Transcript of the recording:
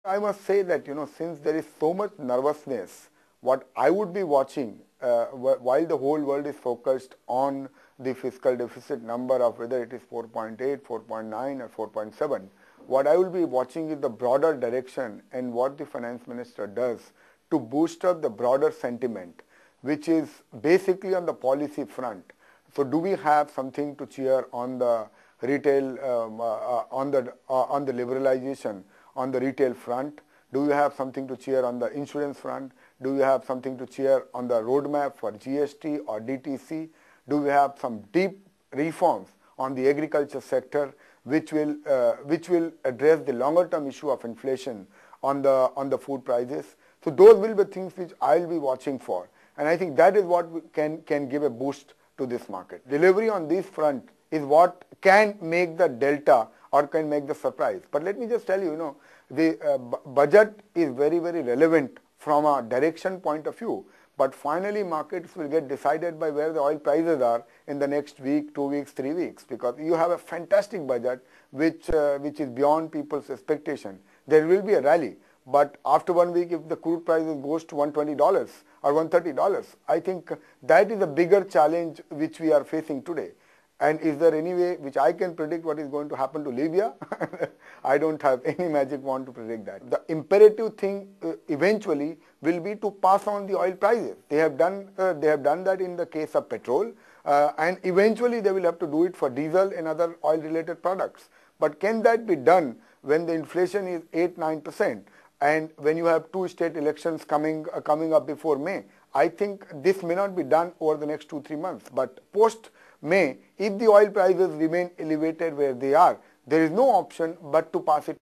I must say that, since there is so much nervousness, what I would be watching while the whole world is focused on the fiscal deficit number of whether it is 4.8, 4.9 or 4.7, what I will be watching is the broader direction and what the finance minister does to boost up the broader sentiment, which is basically on the policy front. So do we have something to cheer on the retail, on the liberalization on the retail front? Do you have something to cheer on the insurance front? Do you have something to cheer on the roadmap for GST or DTC? Do we have some deep reforms on the agriculture sector which will address the longer term issue of inflation on the food prices? So those will be things which I'll be watching for, and I think that is what can give a boost to this market. Delivery on this front is what can make the delta or can make the surprise. But let me just tell you, the budget is very, very relevant from a direction point of view. But finally, markets will get decided by where the oil prices are in the next week, 2 weeks, 3 weeks, because you have a fantastic budget which is beyond people's expectation. There will be a rally. But after 1 week, if the crude price goes to $120 or $130, I think that is a bigger challenge which we are facing today. And is there any way which I can predict what is going to happen to Libya? I don't have any magic wand to predict that. The imperative thing eventually will be to pass on the oil prices. They have done that in the case of petrol, and eventually they will have to do it for diesel and other oil-related products. But can that be done when the inflation is 8-9%? And when you have 2 state elections coming up before May? I think this may not be done over the next 2-3 months. But post-May, if the oil prices remain elevated where they are, there is no option but to pass it